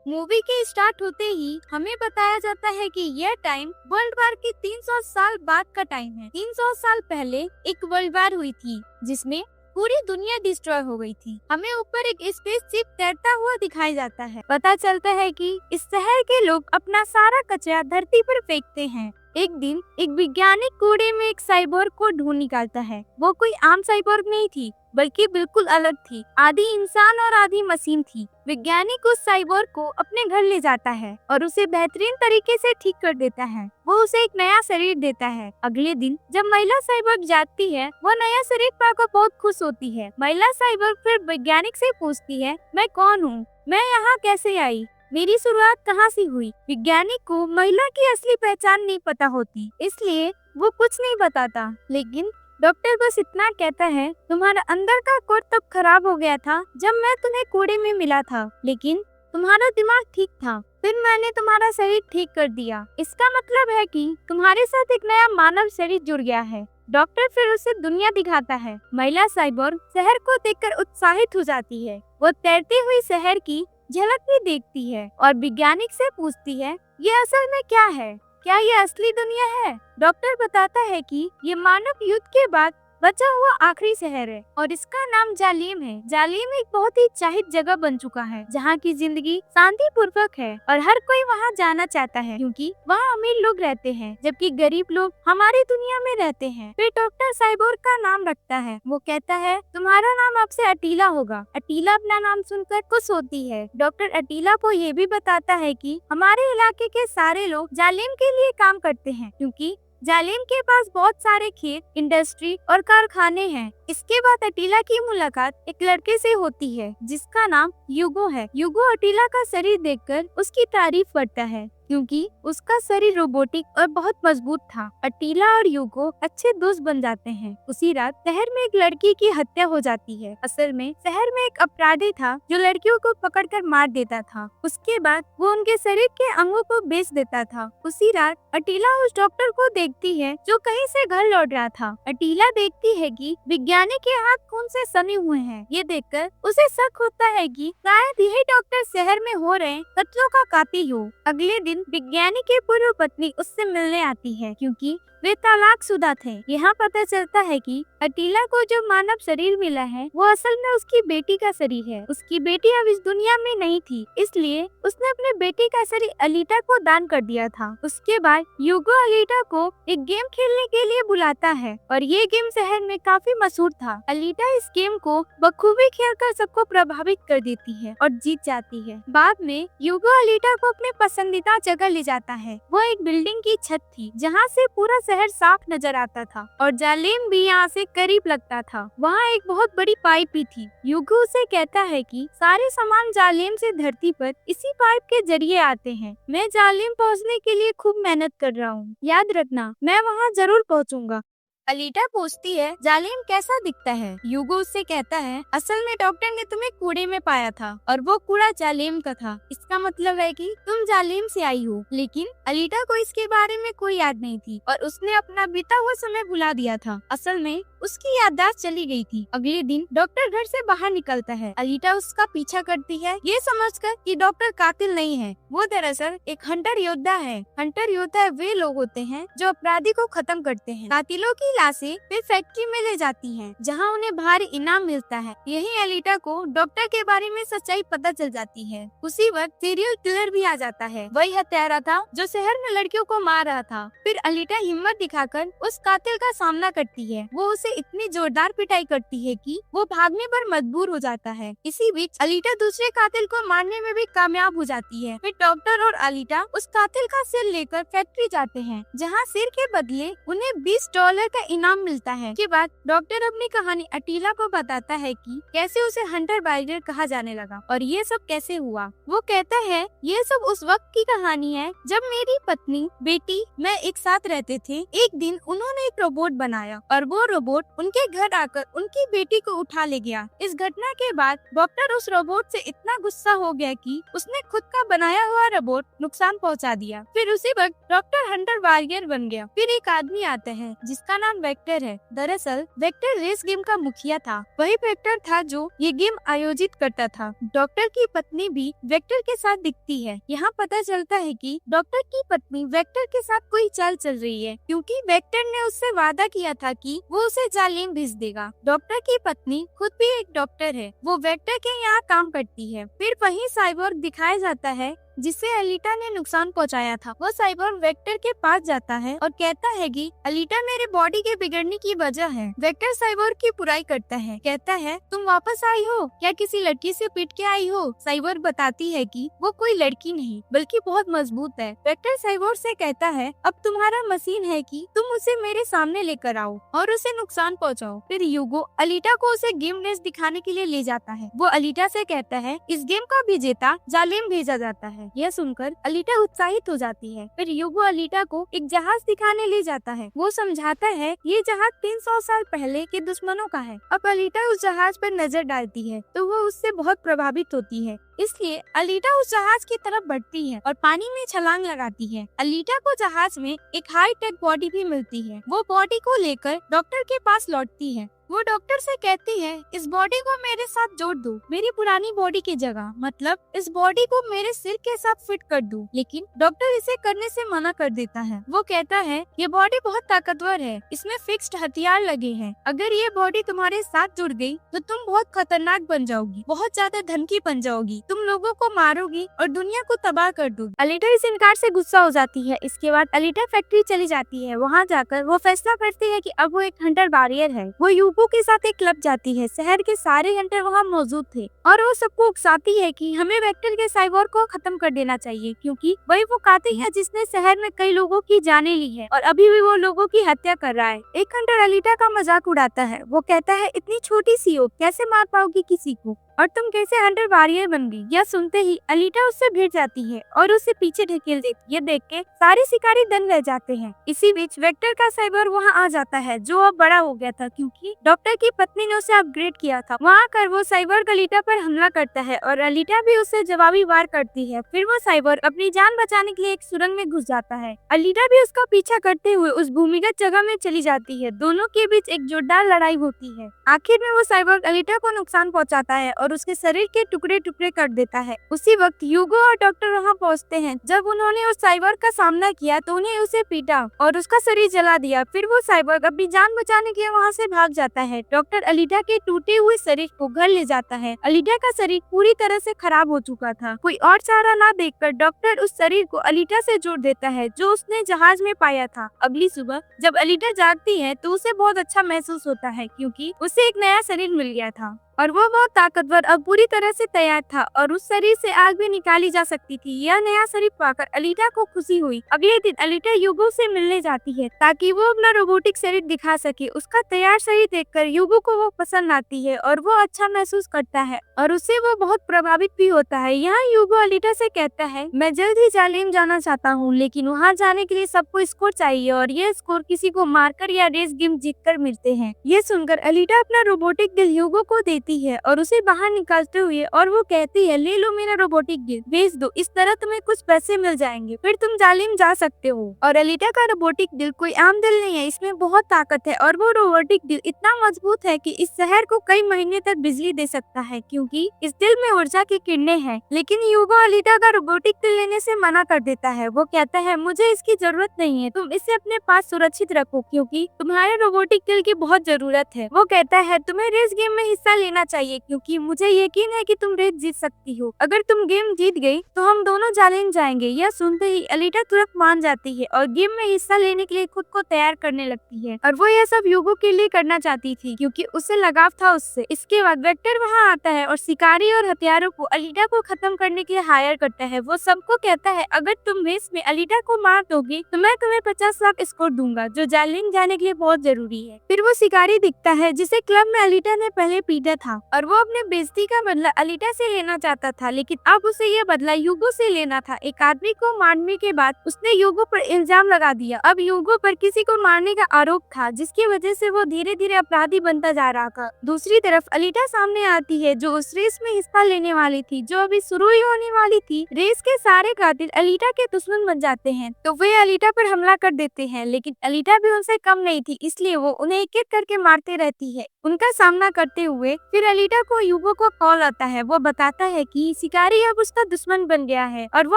Movie के start होते ही हमें बताया जाता है कि यह टाइम वर्ल्ड वार की 300 साल बाद का टाइम है। 300 साल पहले एक वर्ल्ड वार हुई थी जिसमें पूरी दुनिया डिस्ट्रॉय हो गई थी। हमें ऊपर एक स्पेसशिप तैरता हुआ दिखाई जाता है। पता चलता है कि इस शहर के लोग अपना सारा कचरा धरती पर फेंकते हैं। एक दिन एक वैज्ञानिक कूड़े में एक साइबोर्ग को ढूंढ निकालता है। वो कोई आम साइबोर्ग नहीं थी बल्कि बिल्कुल अलग थी। आधी इंसान और आधी मशीन थी। वैज्ञानिक उस साइबोर्ग को अपने घर ले जाता है और उसे बेहतरीन तरीके से ठीक कर देता है। वो उसे एक नया शरीर देता है। अगले दिन जब महिला साइबोर्ग जाती है, वो नया शरीर पाकर बहुत खुश होती है। महिला साइबोर्ग फिर वैज्ञानिक से पूछती है, मैं कौन हूँ? मैं यहाँ कैसे आई? मेरी शुरुआत कहाँ से हुई? वैज्ञानिक को महिला की असली पहचान नहीं पता होती, इसलिए वो कुछ नहीं बताता। लेकिन डॉक्टर बस इतना कहता है, तुम्हारा अंदर का कोड तब खराब हो गया था जब मैं तुम्हें कूड़े में मिला था, लेकिन तुम्हारा दिमाग ठीक था। फिर मैंने तुम्हारा शरीर ठीक कर दिया। इसका मतलब है कि तुम्हारे साथ एक नया मानव शरीर जुड़ गया है। डॉक्टर फिर उसे दुनिया दिखाता है। महिला साइबोर्ग शहर को देखकर उत्साहित हो जाती है। वो तैरती हुई शहर की झलक भी देखती है और वैज्ञानिक से पूछती है, ये असल में क्या है? क्या ये असली दुनिया है? डॉक्टर बताता है कि ये मानव युद्ध के बाद बचा हुआ आखिरी शहर है और इसका नाम जालिम है। जालिम एक बहुत ही चाहित जगह बन चुका है जहाँ की जिंदगी शांतिपूर्वक है और हर कोई वहाँ जाना चाहता है क्योंकि वहाँ अमीर लोग रहते हैं जबकि गरीब लोग हमारी दुनिया में रहते हैं। फिर डॉक्टर साइबोर्ग का नाम रखता है। वो कहता है, तुम्हारा नाम अब से अटीला होगा। अटीला अपना नाम सुनकर खुश होती है। डॉक्टर अटीला को ये भी बताता है कि हमारे इलाके के सारे लोग जालिम के लिए काम करते हैं क्योंकि जालिम के पास बहुत सारे खेत, इंडस्ट्री और कारखाने हैं। इसके बाद अटीला की मुलाकात एक लड़के से होती है जिसका नाम यूगो है। यूगो अटीला का शरीर देखकर उसकी तारीफ करता है क्योंकि उसका शरीर रोबोटिक और बहुत मजबूत था। अटीला और यूगो अच्छे दोस्त बन जाते हैं। उसी रात शहर में एक लड़की की हत्या हो जाती है। असल में शहर में एक अपराधी था जो लड़कियों को पकड़कर मार देता था। उसके बाद वो उनके शरीर के अंगों को बेच देता था। उसी रात अटीला उस डॉक्टर को देखती है जो कहीं से घर लौट रहा था। अटीला देखती है कि वैज्ञानिक के हाथ खून से सने हुए हैं। ये देखकर उसे शक होता है कि शायद यही डॉक्टर शहर में हो रहे कत्लों का कातिल हो। अगले दिन विज्ञानी की पूर्व पत्नी उससे मिलने आती है क्योंकि वे तलाकशुदा थे। यहाँ पता चलता है कि अटीला को जो मानव शरीर मिला है वो असल में उसकी बेटी का शरीर है। उसकी बेटी अब इस दुनिया में नहीं थी, इसलिए उसने अपने बेटी का शरीर अलीटा को दान कर दिया था। उसके बाद यूगो अलीटा को एक गेम खेलने के लिए बुलाता है और ये गेम शहर में काफी मशहूर था। अलीटा इस गेम को बखूबी खेलकर सबको प्रभावित कर देती है और जीत जाती है। बाद में यूगो अलीटा को अपने पसंदीदा जगह ले जाता है। वो एक बिल्डिंग की छत थी जहाँ से पूरा शहर साफ नजर आता था और जालिम भी यहाँ से करीब लगता था। वहाँ एक बहुत बड़ी पाइप भी थी। यूगो उसे कहता है कि सारे सामान जालिम से धरती पर इसी पाइप के जरिए आते हैं। मैं जालिम पहुँचने के लिए खूब मेहनत कर रहा हूँ, याद रखना मैं वहाँ जरूर पहुँचूंगा। अलीटा पूछती है, जालिम कैसा दिखता है? यूगो उससे कहता है, असल में डॉक्टर ने तुम्हें कूड़े में पाया था और वो कूड़ा जालिम का था। इसका मतलब है कि तुम जालिम से आई हो। लेकिन अलीटा को इसके बारे में कोई याद नहीं थी और उसने अपना बीता हुआ समय भुला दिया था। असल में उसकी याददाश्त चली गई थी। अगले दिन डॉक्टर घर से बाहर निकलता है। अलीटा उसका पीछा करती है ये समझकर कि डॉक्टर कातिल नहीं है, वो दरअसल एक हंटर योद्धा है। हंटर योद्धा वे लोग होते हैं जो अपराधी को खत्म करते हैं। कातिलों की लाशें वे फैक्ट्री में ले जाती हैं, जहां उन्हें भारी इनाम मिलता है। यही अलीटा को डॉक्टर के बारे में सच्चाई पता चल जाती है। उसी वक्त सीरियल किलर भी आ जाता है। वही हत्यारा था जो शहर में लड़कियों को मार रहा था। फिर अलीटा हिम्मत दिखाकर उस कातिल का सामना करती है। वो उसे इतनी जोरदार पिटाई करती है कि वो भागने पर मजबूर हो जाता है। इसी बीच अलीटा दूसरे कातिल को मारने में भी कामयाब हो जाती है। फिर डॉक्टर और अलीटा उस कातिल का सिर लेकर फैक्ट्री जाते हैं, जहाँ सिर के बदले उन्हें $20 का इनाम मिलता है। के बाद डॉक्टर अपनी कहानी अटीला को बताता है कि कैसे उसे हंटर बाइडर कहा जाने लगा और ये सब कैसे हुआ। वो कहता है, ये सब उस वक्त की कहानी है जब मेरी पत्नी, बेटी, मैं एक साथ रहते थे। एक दिन उन्होंने एक रोबोट बनाया और वो रोबोट रोबोट उनके घर आकर उनकी बेटी को उठा ले गया। इस घटना के बाद डॉक्टर उस रोबोट से इतना गुस्सा हो गया कि उसने खुद का बनाया हुआ रोबोट नुकसान पहुंचा दिया। फिर उसी वक्त डॉक्टर हंटर वॉरियर बन गया। फिर एक आदमी आता है जिसका नाम वेक्टर है। दरअसल वेक्टर रेस गेम का मुखिया था। वही वेक्टर था जो ये गेम आयोजित करता था। डॉक्टर की पत्नी भी वेक्टर के साथ दिखती है। यहाँ पता चलता है कि डॉक्टर की पत्नी वेक्टर के साथ कोई चाल चल रही है, क्योंकि वेक्टर ने उससे वादा किया था कि वो उसे जालिम भेज देगा। डॉक्टर की पत्नी खुद भी एक डॉक्टर है। वो वेक्टर के यहाँ काम करती है। फिर वहीं साइबोर्ग दिखाया जाता है जिससे अलीटा ने नुकसान पहुंचाया था। वो साइबोर्ग वेक्टर के पास जाता है और कहता है कि अलीटा मेरे बॉडी के बिगड़ने की वजह है। वेक्टर साइबोर्ग की बुराई करता है, कहता है तुम वापस आई हो क्या, किसी लड़की से पिट के आई हो। साइबोर्ग बताती है कि वो कोई लड़की नहीं बल्कि बहुत मजबूत है। वेक्टर साइबोर्ग से कहता है अब तुम्हारा मशीन है कि तुम उसे मेरे सामने लेकर आओ और उसे नुकसान पहुँचाओ। फिर यूगो अलीटा को उसे गेम रेस दिखाने के लिए ले जाता है। वो अलीटा से कहता है इस गेम का विजेता जालिम भेजा जाता है। यह सुनकर अलीटा उत्साहित हो जाती है। फिर यूगो अलीटा को एक जहाज दिखाने ले जाता है। वो समझाता है ये जहाज 300 साल पहले के दुश्मनों का है। अब अलीटा उस जहाज पर नजर डालती है तो वो उससे बहुत प्रभावित होती है। इसलिए अलीटा उस जहाज की तरफ बढ़ती है और पानी में छलांग लगाती है। अलीटा को जहाज में एक हाई टेक बॉडी भी मिलती है। वो बॉडी को लेकर डॉक्टर के पास लौटती है। वो डॉक्टर से कहती है इस बॉडी को मेरे साथ जोड़ दो, मेरी पुरानी बॉडी की जगह, मतलब इस बॉडी को मेरे सिर के साथ फिट कर दो। लेकिन डॉक्टर इसे करने से मना कर देता है। वो कहता है ये बॉडी बहुत ताकतवर है, इसमें फिक्स्ड हथियार लगे हैं। अगर ये बॉडी तुम्हारे साथ जुड़ गई तो तुम बहुत खतरनाक बन जाओगी, बहुत ज्यादा धमकी बन जाओगी, तुम लोगों को मारोगी और दुनिया को तबाह कर दोगी। अलीटा इस इनकार से गुस्सा हो जाती है। इसके बाद अलीटा फैक्ट्री चली जाती है। वहाँ जाकर वो फैसला करती है कि अब वो एक हंटर वॉरियर है। वो यूगो के साथ एक क्लब जाती है। शहर के सारे हंटर वहाँ मौजूद थे और वो सबको उकसाती है कि हमें वेक्टर के साइबोर्ग को खत्म कर देना चाहिए, क्योंकि वही वो कातिल है जिसने शहर में कई लोगों की जानें ली है और अभी भी वो लोगों की हत्या कर रहा है। एक हंटर अलीटा का मजाक उड़ाता है। वो कहता है इतनी छोटी सी हो, कैसे मार पाओगी किसी को, और तुम कैसे हंटर वॉरियर बन गई। यह सुनते ही अलीटा उससे भिड़ जाती है और उसे पीछे ढकेल देती है। ये देख के सारे शिकारी दंग रह जाते हैं। इसी बीच वेक्टर का साइबोर्ग वहाँ आ जाता है, जो अब बड़ा हो गया था क्योंकि डॉक्टर की पत्नी ने उसे अपग्रेड किया था। वहाँ आकर वो साइबोर्ग अलीटा पर हमला करता है और अलीटा भी उसे जवाबी वार करती है। फिर वो साइबोर्ग अपनी जान बचाने के लिए एक सुरंग में घुस जाता है। अलीटा भी उसका पीछा करते हुए उस भूमिगत जगह में चली जाती है। दोनों के बीच एक जोरदार लड़ाई होती है। आखिर में वो साइबोर्ग अलीटा को नुकसान पहुँचाता है और उसके शरीर के टुकड़े टुकड़े कर देता है। उसी वक्त यूगो और डॉक्टर वहाँ पहुँचते हैं। जब उन्होंने उस साइबोर्ग का सामना किया तो उन्हें उसे पीटा और उसका शरीर जला दिया। फिर वो साइबोर्ग अपनी जान बचाने के लिए वहाँ से भाग जाता है। डॉक्टर अलीटा के टूटे हुए शरीर को घर ले जाता है। अलीटा का शरीर पूरी तरह से खराब हो चुका था। कोई और चारा ना देखकर डॉक्टर उस शरीर को अलीटा से जोड़ देता है जो उसने जहाज में पाया था। अगली सुबह जब अलीटा जागती है तो उसे बहुत अच्छा महसूस होता है क्योंकि उसे एक नया शरीर मिल गया था और वो बहुत ताकतवर अब पूरी तरह से तैयार था और उस शरीर से आग भी निकाली जा सकती थी। यह नया शरीर पाकर अलीटा को खुशी हुई। अगले दिन अलीटा यूगो से मिलने जाती है ताकि वो अपना रोबोटिक शरीर दिखा सके। उसका तैयार शरीर देखकर यूगो को वो पसंद आती है और वो अच्छा महसूस करता है और उससे वो बहुत प्रभावित भी होता है। यहाँ यूगो अलीटा से कहता है मैं जल्द ही जालिम जाना चाहता हूँ, लेकिन वहाँ जाने के लिए सबको स्कोर चाहिए और ये स्कोर किसी को मारकर या रेस गेम जीतकर मिलते हैं। ये सुनकर अलीटा अपना रोबोटिक दिल यूगो को देती है और उसे बाहर निकालते हुए और वो कहती है ले लो मेरा रोबोटिक दिल, बेच दो, इस तरह तुम्हें कुछ पैसे मिल जाएंगे, फिर तुम जालिम जा सकते हो। और अलीटा का रोबोटिक दिल कोई आम दिल नहीं है, इसमें बहुत ताकत है और वो रोबोटिक दिल इतना मजबूत है कि इस शहर को कई महीने तक बिजली दे सकता है क्योंकि इस दिल में ऊर्जा की किरणें हैं। लेकिन यूगो अलीटा का रोबोटिक दिल लेने से मना कर देता है। वो कहता है मुझे इसकी जरूरत नहीं है, तुम इसे अपने पास सुरक्षित रखो क्योंकि तुम्हारे रोबोटिक दिल की बहुत जरूरत है। वो कहता है तुम्हें रेस गेम में हिस्सा लेना चाहिए क्योंकि मुझे यकीन है कि तुम रेस जीत सकती हो। अगर तुम गेम जीत गई तो हम दोनों जालिम जाएंगे। यह सुनते ही अलीटा तुरंत मान जाती है और गेम में हिस्सा लेने के लिए खुद को तैयार करने लगती है और वो यह सब यूगो के लिए करना चाहती थी क्योंकि उसे लगाव था उससे। इसके बाद वेक्टर वहाँ आता है और शिकारी और हथियारों को अलीटा को खत्म करने के लिए हायर करता है। वो सबको कहता है अगर तुम रेस में अलीटा को मार दोगी तो मैं तुम्हें 50 लाख स्कोर दूंगा जो जालिम जाने के लिए बहुत जरूरी है। फिर वो शिकारी दिखता है जिसे क्लब में अलीटा ने पहले पीटा था और वो अपने बेइज्जती का बदला अलीटा से लेना चाहता था, लेकिन अब उसे ये बदला यूगो से लेना था। एक आदमी को मारने के बाद उसने यूगो पर इल्जाम लगा दिया। अब यूगो पर किसी को मारने का आरोप था, जिसकी वजह से वो धीरे धीरे अपराधी बनता जा रहा था। दूसरी तरफ अलीटा सामने आती है, जो उस रेस में हिस्सा लेने वाली थी, जो अभी शुरू ही होने वाली थी। रेस के सारे कातिल अलीटा के दुश्मन बन जाते हैं, तो वे अलीटा पर हमला कर देते हैं, लेकिन अलीटा भी उनसे कम नहीं थी, इसलिए वो उन्हें एक एक करके मारते रहती है। उनका सामना करते हुए फिर अलीटा को यूगो को कॉल आता है। वो बताता है कि शिकारी अब उसका दुश्मन बन गया है और वो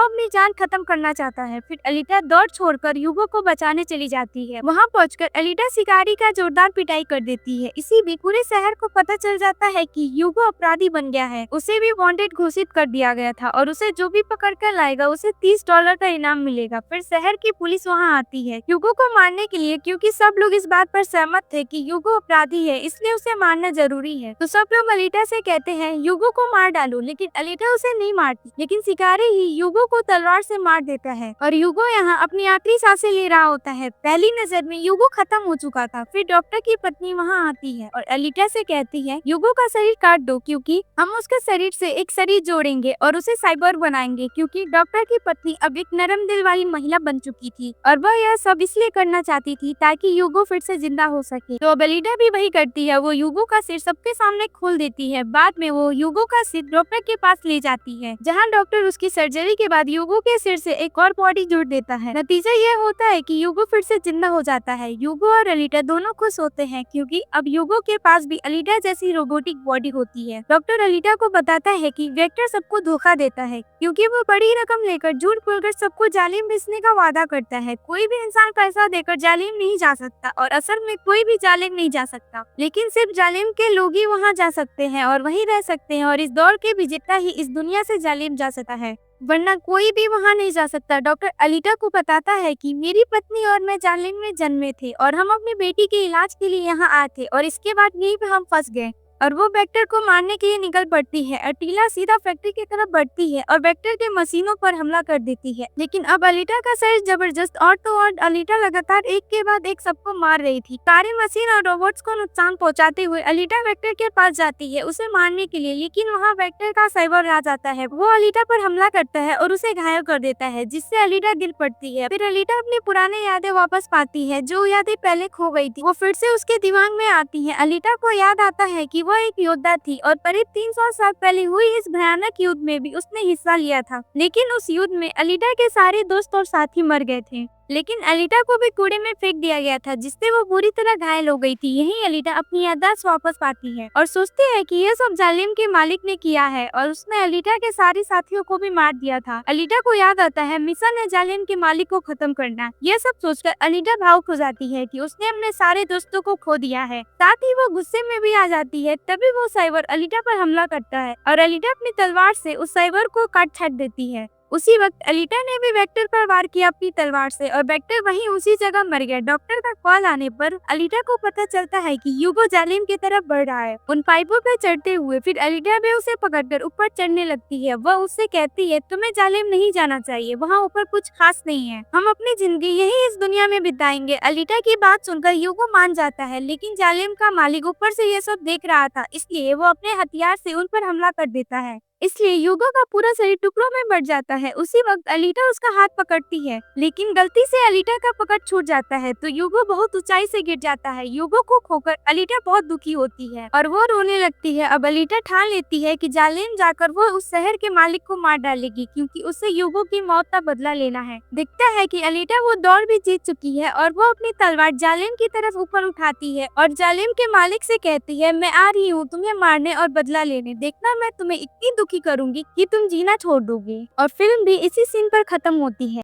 अपनी जान खत्म करना चाहता है। फिर अलीटा दौड़ छोड़कर यूगो को बचाने चली जाती है। वहाँ पहुंचकर अलीटा शिकारी का जोरदार पिटाई कर देती है। इसी बीच पूरे शहर को पता चल जाता है कि यूगो अपराधी बन गया है। उसे भी वांटेड घोषित कर दिया गया था और उसे जो भी पकड़ कर लाएगा उसे $30 का इनाम मिलेगा। फिर शहर की पुलिस वहाँ आती है यूगो को मारने के लिए, क्योंकि सब लोग इस बात पर सहमत थे कि यूगो अपराधी है, इसलिए उसे मारना जरूरी है। तो सब लोग अलीटा से कहते हैं यूगो को मार डालो, लेकिन अलीटा उसे नहीं मारती। लेकिन शिकारी ही यूगो को तलवार से मार देता है और यूगो यहाँ अपनी आखिरी सांसें ले रहा होता है। पहली नजर में यूगो खत्म हो चुका था। फिर डॉक्टर की पत्नी वहाँ आती है और अलीटा से कहती है यूगो का शरीर काट दो, क्योंकि हम उसके शरीर से एक शरीर जोड़ेंगे और उसे साइबर बनाएंगे, क्योंकि डॉक्टर की पत्नी अब एक नरम दिल वाली महिला बन चुकी थी और वह यह सब इसलिए करना चाहती थी ताकि यूगो फिर से जिंदा हो सके। तो अब अलीटा भी वही करती है, वो यूगो का सिर सबके सामने खोल देती है। बाद में वो यूगो का सिर डॉक्टर के पास ले जाती है, जहाँ डॉक्टर उसकी सर्जरी के बाद यूगो के सिर से एक और बॉडी जोड़ देता है। नतीजा यह होता है कि यूगो फिर से जिंदा हो जाता है। यूगो और अलीटा दोनों खुश होते हैं, क्योंकि अब यूगो के पास भी अलीटा जैसी रोबोटिक बॉडी होती है। डॉक्टर अलीटा को बताता है कि वेक्टर सबको धोखा देता है, क्योंकि वो बड़ी रकम लेकर झूठ बोलकर सबको जालिम बेचने का वादा करता है। कोई भी इंसान पैसा देकर जालिम नहीं जा सकता और असल में कोई भी जालिम नहीं जा सकता, लेकिन सिर्फ जालिम के लोग ही वहाँ जा सकते हैं और वहीं रह सकते हैं, और इस दौर के विजेता ही इस दुनिया से जालिम जा सकता है, वरना कोई भी वहाँ नहीं जा सकता। डॉक्टर अलीटा को बताता है कि मेरी पत्नी और मैं जालिम में जन्मे थे और हम अपनी बेटी के इलाज के लिए यहाँ आए थे और इसके बाद यहीं पे हम फंस गए और वो वेक्टर को मारने के लिए निकल पड़ती है। अटीला सीधा फैक्ट्री की तरफ बढ़ती है और वेक्टर के मशीनों पर हमला कर देती है, लेकिन अब अलीटा का शरीर जबरदस्त और तो और अलीटा लगातार एक के बाद एक सबको मार रही थी। सारी मशीन और रोबोट्स को नुकसान पहुंचाते हुए अलीटा वेक्टर के पास जाती है उसे मारने के लिए, लेकिन वहाँ वेक्टर का साइबर आ जाता है। वो अलीटा पर हमला करता है और उसे घायल कर देता है, जिससे अलीटा गिर पड़ती है। फिर अलीटा अपनी पुरानी यादें वापस पाती है, जो यादें पहले खो गई थी, वो फिर से उसके दिमाग में आती है। अलीटा को याद आता है कि वह एक योद्धा थी और करीब 300 साल पहले हुई इस भयानक युद्ध में भी उसने हिस्सा लिया था, लेकिन उस युद्ध में अलीटा के सारे दोस्त और साथी मर गए थे। लेकिन अलीटा को भी कूड़े में फेंक दिया गया था, जिससे वो बुरी तरह घायल हो गई थी। यही अलीटा अपनी याददाश्त वापस पाती है और सोचती है कि यह सब जालिम के मालिक ने किया है और उसने अलीटा के सारे साथियों को भी मार दिया था। अलीटा को याद आता है मिशन है जालिम के मालिक को खत्म करना। यह सब सोचकर अलीटा भावुक हो जाती है कि उसने अपने सारे दोस्तों को खो दिया है। साथ ही वो गुस्से में भी आ जाती है। तभी वो साइबर अलीटा पर हमला करता है और अलीटा अपनी तलवार से उस साइबर को काट छाट देती है। उसी वक्त अलीटा ने भी वेक्टर पर वार किया अपनी तलवार से और वेक्टर वहीं उसी जगह मर गया। डॉक्टर का कॉल आने पर अलीटा को पता चलता है कि यूगो जालिम की तरफ बढ़ रहा है। उन पाइपों पर चढ़ते हुए फिर अलीटा भी उसे पकड़कर ऊपर चढ़ने लगती है। वह उससे कहती है तुम्हें जालिम नहीं जाना चाहिए, वहाँ ऊपर कुछ खास नहीं है, हम अपनी जिंदगी यही इस दुनिया में बिताएंगे। अलीटा की बात सुनकर यूगो मान जाता है, लेकिन जालिम का मालिक ऊपर से ये सब देख रहा था, इसलिए वो अपने हथियार से उन पर हमला कर देता है। इसलिए यूगो का पूरा शरीर टुकड़ों में बढ़ जाता है। उसी वक्त अलीटा उसका हाथ पकड़ती है, लेकिन गलती से अलीटा का पकड़ छूट जाता है तो यूगो बहुत ऊंचाई से गिर जाता है। यूगो को खोकर अलीटा बहुत दुखी होती है और वो रोने लगती है। अब अलीटा ठान लेती है कि जालिम जाकर वो उस शहर के मालिक को मार डालेगी, क्योंकि उसे यूगो की मौत का बदला लेना है। दिखता है कि अलीटा वो दौड़ भी जीत चुकी है और वो अपनी तलवार जालिम की तरफ ऊपर उठाती है और जालिम के मालिक से कहती है मैं आ रही हूँ तुम्हें मारने और बदला लेने, देखना मैं तुम्हें इतनी दुखी करूंगी कि तुम जीना छोड़ दोगे। और फिल्म भी इसी सीन पर खत्म होती है।